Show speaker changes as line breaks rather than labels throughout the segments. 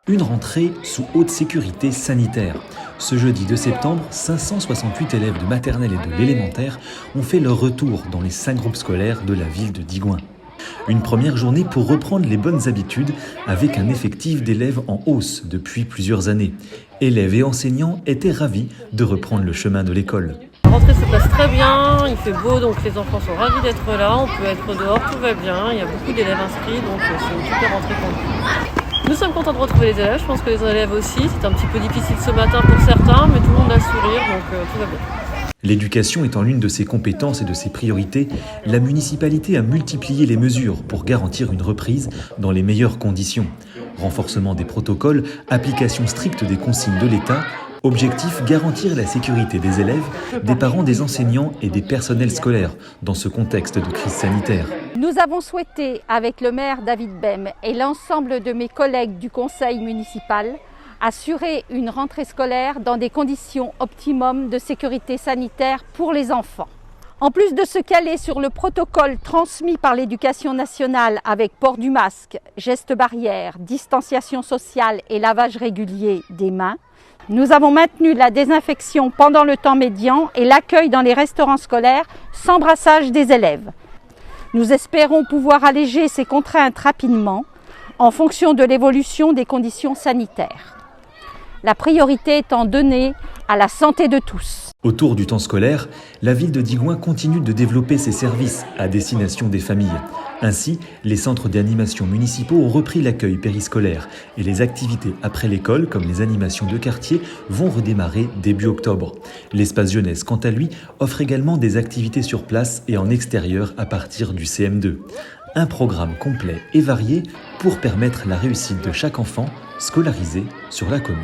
Une rentrée sous haute sécurité sanitaire. Ce jeudi 2 septembre, 568 élèves de maternelle et de l'élémentaire ont fait leur retour dans les 5 groupes scolaires de la ville de Digoin. Une première journée pour reprendre les bonnes habitudes avec un effectif d'élèves en hausse depuis plusieurs années. Élèves et enseignants étaient ravis de reprendre le chemin de l'école.
La rentrée se passe très bien, il fait beau donc les enfants sont ravis d'être là, on peut être dehors, tout va bien, il y a beaucoup d'élèves inscrits donc c'est une super rentrée pour nous. Nous sommes contents de retrouver les élèves, je pense que les élèves aussi, c'est un petit peu difficile ce matin pour certains mais tout le monde a le sourire donc tout va bien.
L'éducation étant l'une de ses compétences et de ses priorités, la municipalité a multiplié les mesures pour garantir une reprise dans les meilleures conditions. Renforcement des protocoles, application stricte des consignes de l'État, objectif garantir la sécurité des élèves, des parents, des enseignants et des personnels scolaires dans ce contexte de crise sanitaire.
Nous avons souhaité, avec le maire David Bem et l'ensemble de mes collègues du conseil municipal, assurer une rentrée scolaire dans des conditions optimum de sécurité sanitaire pour les enfants. En plus de se caler sur le protocole transmis par l'Éducation nationale avec port du masque, gestes barrières, distanciation sociale et lavage régulier des mains, nous avons maintenu la désinfection pendant le temps médian et l'accueil dans les restaurants scolaires sans brassage des élèves. Nous espérons pouvoir alléger ces contraintes rapidement en fonction de l'évolution des conditions sanitaires. La priorité étant donnée à la santé de tous.
Autour du temps scolaire, la ville de Digoin continue de développer ses services à destination des familles. Ainsi, les centres d'animation municipaux ont repris l'accueil périscolaire et les activités après l'école, comme les animations de quartier, vont redémarrer début octobre. L'espace jeunesse, quant à lui, offre également des activités sur place et en extérieur à partir du CM2. Un programme complet et varié pour permettre la réussite de chaque enfant scolarisé sur la commune.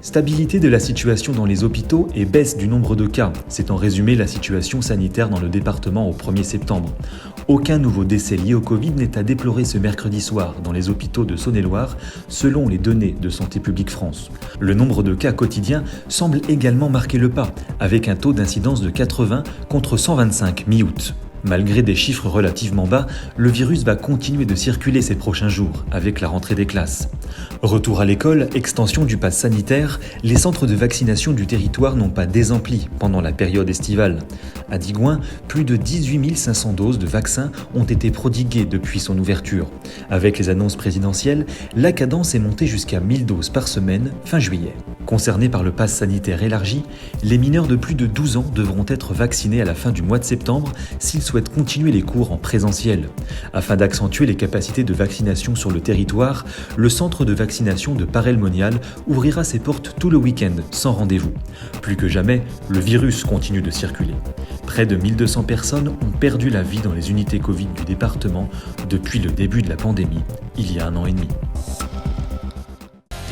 Stabilité de la situation dans les hôpitaux et baisse du nombre de cas. C'est en résumé la situation sanitaire dans le département au 1er septembre. Aucun nouveau décès lié au Covid n'est à déplorer ce mercredi soir dans les hôpitaux de Saône-et-Loire, selon les données de Santé publique France. Le nombre de cas quotidiens semble également marquer le pas, avec un taux d'incidence de 80 contre 125 mi-août. Malgré des chiffres relativement bas, le virus va continuer de circuler ces prochains jours, avec la rentrée des classes. Retour à l'école, extension du pass sanitaire, les centres de vaccination du territoire n'ont pas désempli pendant la période estivale. À Digoin, plus de 18 500 doses de vaccins ont été prodiguées depuis son ouverture. Avec les annonces présidentielles, la cadence est montée jusqu'à 1000 doses par semaine fin juillet. Concernés par le pass sanitaire élargi, les mineurs de plus de 12 ans devront être vaccinés à la fin du mois de septembre s'ils souhaitent continuer les cours en présentiel. Afin d'accentuer les capacités de vaccination sur le territoire, le centre de vaccination de Parel-Monial ouvrira ses portes tout le week-end sans rendez-vous. Plus que jamais, le virus continue de circuler. Près de 1200 personnes ont perdu la vie dans les unités Covid du département depuis le début de la pandémie, il y a 1 an et demi.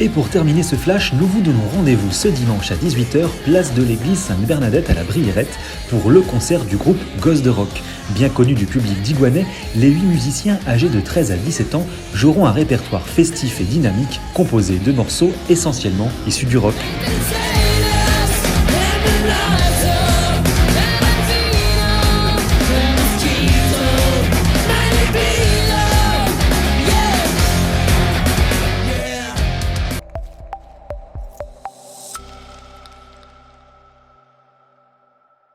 Et pour terminer ce flash, nous vous donnons rendez-vous ce dimanche à 18h, place de l'église Sainte-Bernadette à la Brierette, pour le concert du groupe Ghost de Rock. Bien connu du public digoinais, les 8 musiciens âgés de 13 à 17 ans joueront un répertoire festif et dynamique composé de morceaux essentiellement issus du rock.